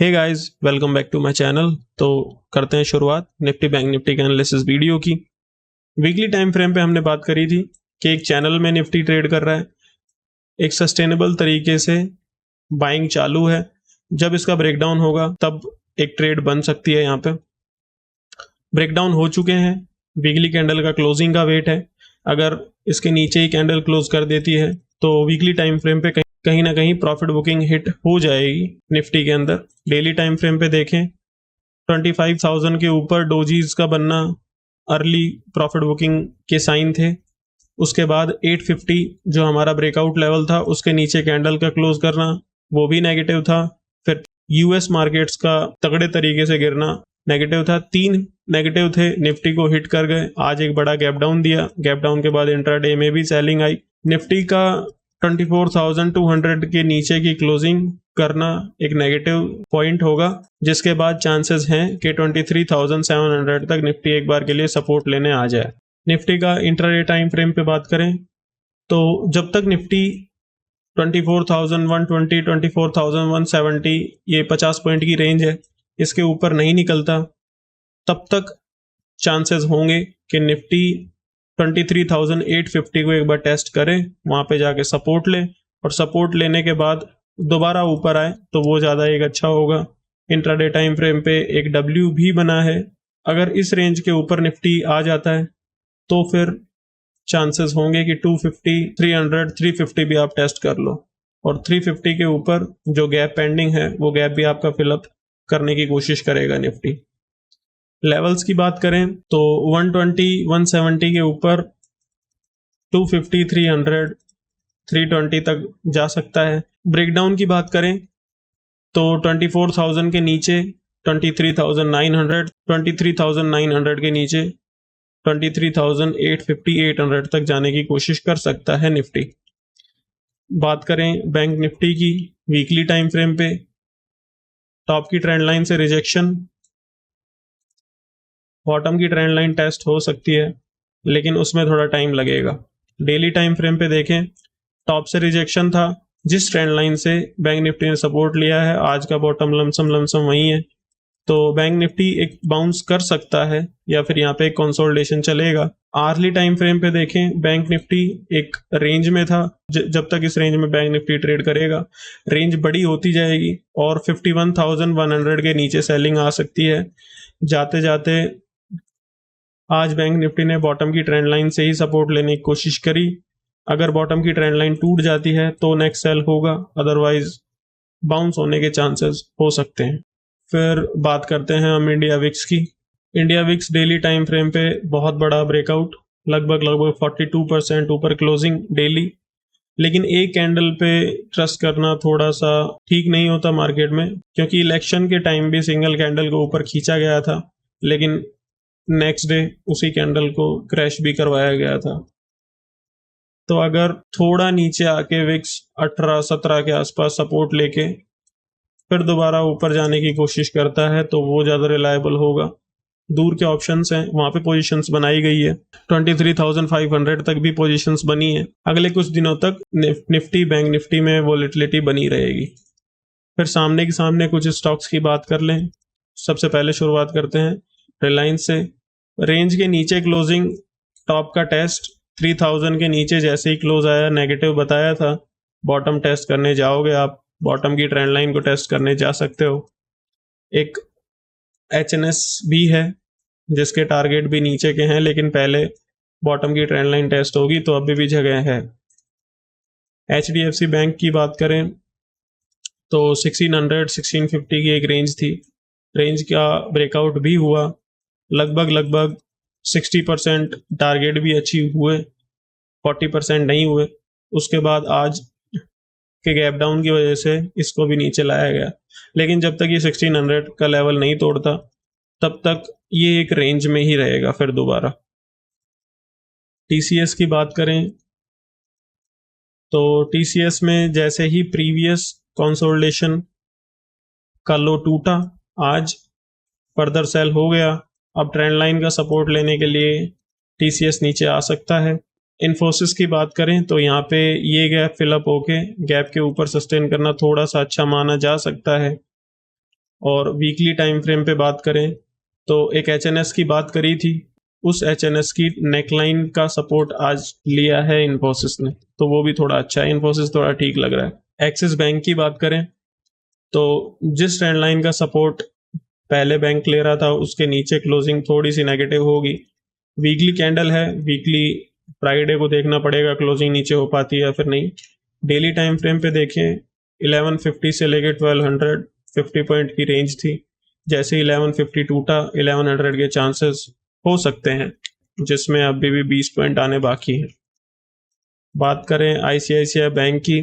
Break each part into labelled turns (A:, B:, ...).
A: Hey guys, welcome back to my channel. तो करते हैं शुरुआत निफ्टी बैंक निफ्टी के एनालिसिस वीडियो की। वीकली टाइम फ्रेम पे हमने बात करी थी कि एक चैनल में निफ्टी ट्रेड कर रहा है, एक सस्टेनेबल तरीके से बाइंग चालू है। जब इसका ब्रेकडाउन होगा तब एक ट्रेड बन सकती है। यहाँ पे ब्रेकडाउन हो चुके हैं, वीकली कैंडल का क्लोजिंग का वेट है। अगर इसके नीचे ही कैंडल क्लोज कर देती है तो वीकली टाइम फ्रेम पे कहीं ना कहीं प्रॉफिट बुकिंग हिट हो जाएगी निफ्टी के अंदर। डेली टाइम फ्रेम पे देखें, 25,000 के ऊपर डोजीज का बनना अर्ली प्रॉफिट बुकिंग के साइन थे। उसके बाद 850 जो हमारा ब्रेकआउट लेवल था, उसके नीचे कैंडल का क्लोज करना वो भी नेगेटिव था। फिर यूएस मार्केट्स का तगड़े तरीके से गिरना नेगेटिव था। 3 नेगेटिव थे, निफ्टी को हिट कर गए। आज एक बड़ा गैप डाउन दिया, गैप डाउन के बाद इंट्राडे में भी सेलिंग आई। निफ्टी का 24,200 के नीचे की क्लोजिंग करना एक नेगेटिव पॉइंट होगा, जिसके बाद चांसेस हैं कि 23,700 तक निफ्टी एक बार के लिए सपोर्ट लेने आ जाए। निफ्टी का इंट्राडे टाइम फ्रेम पे बात करें तो जब तक निफ्टी 24,120 24,170 ये 50 पॉइंट की रेंज है, इसके ऊपर नहीं निकलता, तब तक चांसेस होंगे कि निफ्टी 23,850 को एक बार टेस्ट करें, वहां पे जाके सपोर्ट ले, और सपोर्ट लेने के बाद दोबारा ऊपर आए तो वो ज़्यादा एक अच्छा होगा। इंट्राडे टाइम फ्रेम पे एक डब्ल्यू भी बना है। अगर इस रेंज के ऊपर निफ्टी आ जाता है तो फिर चांसेस होंगे कि 250, 300, 350 भी आप टेस्ट कर लो, और 350 के ऊपर जो गैप पेंडिंग है वो गैप भी आपका फिलअप करने की कोशिश करेगा निफ्टी। लेवल्स की बात करें तो 120, 170 के ऊपर 250, 300, 320 तक जा सकता है। ब्रेकडाउन की बात करें तो 24,000 के नीचे 23,900, 23,900 के नीचे 23,850, 800 तक जाने की कोशिश कर सकता है निफ्टी। बात करें बैंक निफ्टी की वीकली टाइम फ्रेम पे, टॉप की ट्रेंड लाइन से रिजेक्शन, बॉटम की ट्रेंड लाइन टेस्ट हो सकती है लेकिन उसमें थोड़ा टाइम लगेगा। डेली टाइम फ्रेम पे देखें, टॉप से रिजेक्शन था, जिस ट्रेंड लाइन से बैंक निफ्टी ने सपोर्ट लिया है, आज का बॉटम लमसम वही है, तो बैंक निफ्टी एक बाउंस कर सकता है या फिर यहाँ पे एक कंसोलिडेशन चलेगा। आर्ली टाइम फ्रेम पे देखें, बैंक निफ्टी एक रेंज में था, जब तक इस रेंज में बैंक निफ्टी ट्रेड करेगा रेंज बड़ी होती जाएगी और 51,100 के नीचे सेलिंग आ सकती है। जाते जाते आज बैंक निफ्टी ने बॉटम की ट्रेंड लाइन से ही सपोर्ट लेने की कोशिश करी। अगर बॉटम की ट्रेंड लाइन टूट जाती है तो नेक्स्ट सेल होगा, अदरवाइज बाउंस होने के चांसेस हो सकते हैं। फिर बात करते हैं हम इंडिया विक्स की। India VIX daily time frame पे बहुत बड़ा ब्रेकआउट, लगभग 42% ऊपर क्लोजिंग डेली। लेकिन एक कैंडल पे ट्रस्ट करना थोड़ा सा ठीक नहीं होता मार्केट में, क्योंकि इलेक्शन के टाइम भी सिंगल कैंडल को ऊपर खींचा गया था, लेकिन नेक्स्ट डे उसी कैंडल को क्रैश भी करवाया गया था। तो अगर थोड़ा नीचे आके विक्स 18-17 के आसपास सपोर्ट लेके फिर दोबारा ऊपर जाने की कोशिश करता है तो वो ज़्यादा रिलायबल होगा। दूर के ऑप्शंस हैं, वहाँ पे पोजीशंस बनाई गई है, 23,500 तक भी पोजीशंस बनी है। अगले कुछ दिनों तक निफ्टी बैंक निफ्टी में वॉलेटिलिटी बनी रहेगी। फिर सामने के सामने कुछ स्टॉक्स की बात कर लें। सबसे पहले शुरुआत करते हैं रिलायंस से। रेंज के नीचे क्लोजिंग, टॉप का टेस्ट 3,000 के नीचे जैसे ही क्लोज आया नेगेटिव बताया था, बॉटम टेस्ट करने जाओगे आप, बॉटम की ट्रेंड लाइन को टेस्ट करने जा सकते हो। एक HNS भी है जिसके टारगेट भी नीचे के हैं, लेकिन पहले बॉटम की ट्रेंड लाइन टेस्ट होगी, तो अभी भी जगह है। HDFC बैंक की बात करें तो 1600, 1650 की एक रेंज थी, रेंज का ब्रेकआउट भी हुआ, लगभग 60% टारगेट भी अचीव हुए, 40% नहीं हुए। उसके बाद आज के गैप डाउन की वजह से इसको भी नीचे लाया गया, लेकिन जब तक ये 1600 का लेवल नहीं तोड़ता तब तक ये एक रेंज में ही रहेगा। फिर दोबारा TCS की बात करें तो TCS में जैसे ही प्रीवियस कंसोलिडेशन का लो टूटा, आज फर्दर सेल हो गया। अब ट्रेंड लाइन का सपोर्ट लेने के लिए TCS नीचे आ सकता है। इन्फोसिस की बात करें तो यहाँ पे ये गैप फिलअप होके गैप के ऊपर सस्टेन करना थोड़ा सा अच्छा माना जा सकता है। और वीकली टाइम फ्रेम पे बात करें तो एक एचएनएस की बात करी थी, उस एचएनएस की नेकलाइन का सपोर्ट आज लिया है इन्फोसिस ने, तो वो भी थोड़ा अच्छा है, इन्फोसिस थोड़ा ठीक लग रहा है। एक्सिस बैंक की बात करें तो जिस ट्रेंड लाइन का सपोर्ट पहले बैंक ले रहा था उसके नीचे क्लोजिंग थोड़ी सी नेगेटिव होगी। वीकली कैंडल है, वीकली फ्राइडे को देखना पड़ेगा क्लोजिंग नीचे हो पाती है या फिर नहीं। डेली टाइम फ्रेम पे देखें 1150 से लेके 1200 50 पॉइंट की रेंज थी, जैसे 1150 टूटा 1100 के चांसेस हो सकते हैं, जिसमें अभी भी 20 पॉइंट आने बाकी हैं। बात करें आईसीआईसीआई बैंक की,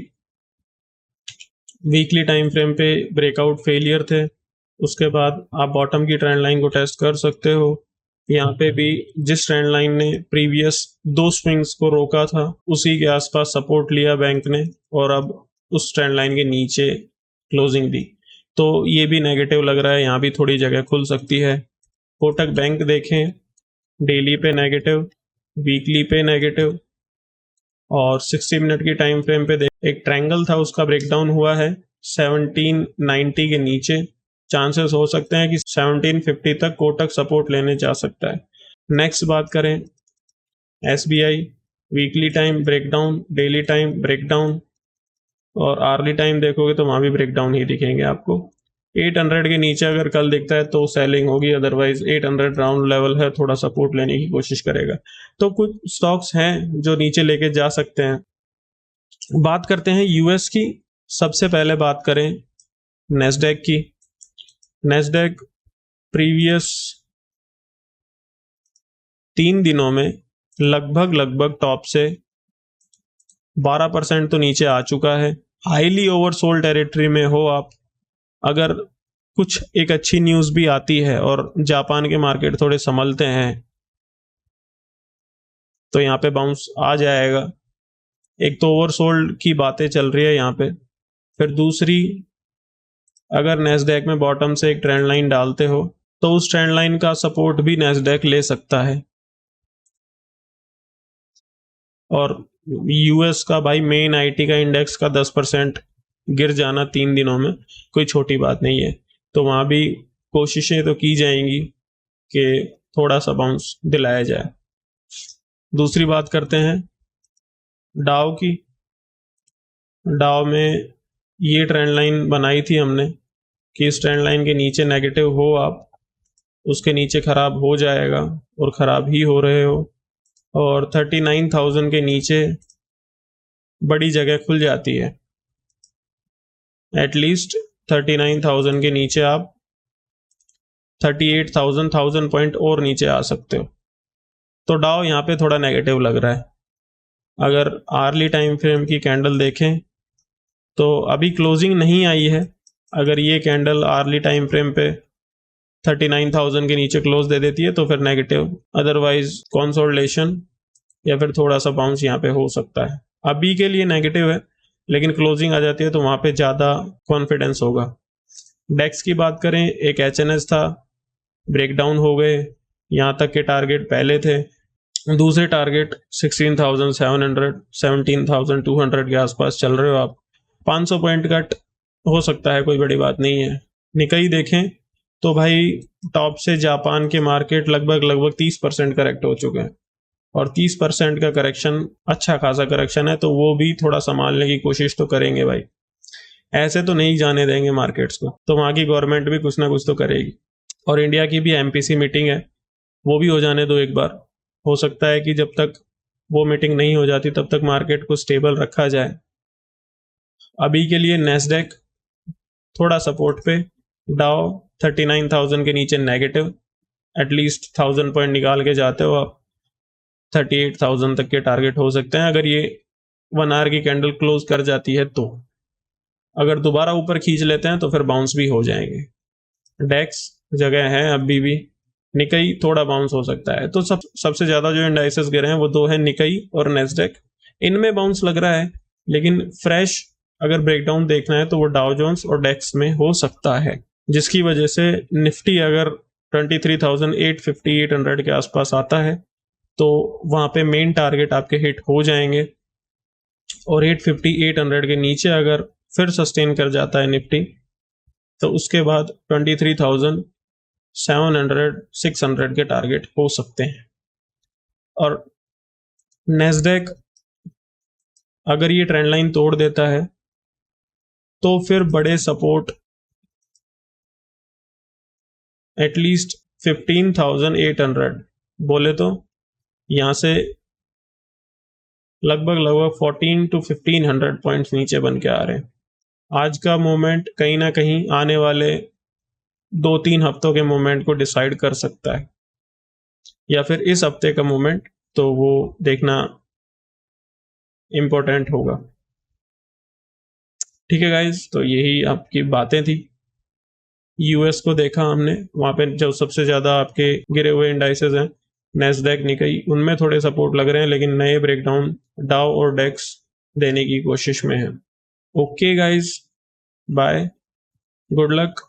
A: वीकली टाइम फ्रेम पे ब्रेकआउट फेलियर थे, उसके बाद आप बॉटम की ट्रेंड लाइन को टेस्ट कर सकते हो। यहाँ पे भी जिस ट्रेंड लाइन ने प्रीवियस 2 स्विंग्स को रोका था उसी के आसपास सपोर्ट लिया बैंक ने, और अब उस ट्रेंड लाइन के नीचे क्लोजिंग दी, तो ये भी नेगेटिव लग रहा है, यहाँ भी थोड़ी जगह खुल सकती है। कोटक बैंक देखें, डेली पे नेगेटिव, वीकली पे नेगेटिव, और 60 मिनट की टाइम फ्रेम पे एक ट्रायंगल था उसका ब्रेकडाउन हुआ है 1790 के नीचे, चांसेस हो सकते हैं कि 1750 तक कोटक सपोर्ट लेने जा सकता है। नेक्स्ट बात करें SBI, weekly time breakdown, daily time breakdown, और आर्ली टाइम देखोगे तो वहां भी ब्रेकडाउन ही दिखेंगे आपको। 800 के नीचे अगर कल दिखता है तो सेलिंग होगी, अदरवाइज 800 राउंड लेवल है, थोड़ा सपोर्ट लेने की कोशिश करेगा। तो कुछ स्टॉक्स हैं जो नीचे लेके जा सकते हैं। बात करते हैं यूएस की, सबसे पहले बात करें नेस्डैक की। नेस्डैक प्रीवियस 3 दिनों में लगभग टॉप से 12% तो नीचे आ चुका है। हाईली ओवरसोल्ड टेरिटरी में हो आप, अगर कुछ एक अच्छी न्यूज़ भी आती है और जापान के मार्केट थोड़े संभलते हैं तो यहाँ पे बाउंस आ जाएगा। एक तो ओवरसोल्ड की बातें चल रही है यहाँ पे, फिर दूसरी अगर नेस्डैक में बॉटम से एक ट्रेंड लाइन डालते हो तो उस ट्रेंड लाइन का सपोर्ट भी नेस्डैक ले सकता है। और यूएस का भाई मेन आईटी का इंडेक्स का 10% गिर जाना 3 दिनों में कोई छोटी बात नहीं है, तो वहां भी कोशिशें तो की जाएंगी कि थोड़ा सा बाउंस दिलाया जाए। दूसरी बात करते हैं डाउ की। डाउ में ये ट्रेंड लाइन बनाई थी हमने कि इस ट्रेंड लाइन के नीचे नेगेटिव हो आप, उसके नीचे खराब हो जाएगा और खराब ही हो रहे हो, और 39,000 के नीचे बड़ी जगह खुल जाती है। एटलीस्ट 39,000 के नीचे आप 38,000 1000 पॉइंट और नीचे आ सकते हो। तो डाउ यहाँ पे थोड़ा नेगेटिव लग रहा है। अगर आर्ली टाइम फ्रेम की कैंडल देखें तो अभी क्लोजिंग नहीं आई है, अगर ये कैंडल आर्ली टाइम फ्रेम पे 39,000 के नीचे क्लोज दे देती है तो फिर नेगेटिव, अदरवाइज कंसोलिडेशन या फिर थोड़ा सा बाउंस यहाँ पे हो सकता है। अभी के लिए नेगेटिव है, लेकिन क्लोजिंग आ जाती है तो वहां पे ज्यादा कॉन्फिडेंस होगा। डेक्स की बात करें, एक एचएनएस था, ब्रेकडाउन हो गए, यहाँ तक के टारगेट पहले थे, दूसरे टारगेट 16,700 17,200 के आसपास चल रहे हो आप, 500 पॉइंट कट हो सकता है, कोई बड़ी बात नहीं है। निकाई देखें तो भाई टॉप से जापान के मार्केट लगभग 30% करेक्ट हो चुके हैं, और 30% का करेक्शन अच्छा खासा करेक्शन है, तो वो भी थोड़ा संभालने की कोशिश तो करेंगे भाई, ऐसे तो नहीं जाने देंगे मार्केट्स को, तो वहाँ की गवर्नमेंट भी कुछ ना कुछ तो करेगी। और इंडिया की भी एमपीसी मीटिंग है, वो भी हो जाने दो एक बार, हो सकता है कि जब तक वो मीटिंग नहीं हो जाती तब तक मार्केट को स्टेबल रखा जाए। अभी के लिए नेस्डैक थोड़ा सपोर्ट पे, डाउ 39,000 के नीचे नेगेटिव, एटलीस्ट 1000 पॉइंट निकाल के जाते हो आप, 38,000 तक के टारगेट हो सकते हैं अगर ये 1 आवर की कैंडल क्लोज कर जाती है तो। अगर दोबारा ऊपर खींच लेते हैं तो फिर बाउंस भी हो जाएंगे। डेक्स जगह है अभी भी, निकाई थोड़ा बाउंस हो सकता है। तो सबसे ज्यादा जो इंडाइसेस गिरे हैं वो 2 है, निकाई और नेस्डैक, इनमें बाउंस लग रहा है, लेकिन फ्रेश अगर ब्रेकडाउन देखना है तो वो डाउ जोन्स और डेक्स में हो सकता है, जिसकी वजह से निफ्टी अगर 23,850 800 के आसपास आता है तो वहां पे मेन टारगेट आपके हिट हो जाएंगे, और 850 800 के नीचे अगर फिर सस्टेन कर जाता है निफ्टी तो उसके बाद 23,700 600 के टारगेट हो सकते हैं। और नेस्डेक अगर ये ट्रेंड लाइन तोड़ देता है तो फिर बड़े सपोर्ट एटलीस्ट 15,800 बोले तो यहाँ से लगभग 14 to 1500 पॉइंट्स नीचे बन के आ रहे हैं। आज का मोमेंट कहीं ना कहीं आने वाले 2-3 हफ्तों के मोमेंट को डिसाइड कर सकता है, या फिर इस हफ्ते का मोमेंट, तो वो देखना इम्पोर्टेंट होगा। ठीक है गाइज, तो यही आपकी बातें थी। यूएस को देखा हमने, वहाँ पे जो सबसे ज़्यादा आपके गिरे हुए इंडाइसेस हैं नैस्डैक निकाई, उनमें थोड़े सपोर्ट लग रहे हैं, लेकिन नए ब्रेकडाउन डाउ और डेक्स देने की कोशिश में है। Okay guys, bye, good luck.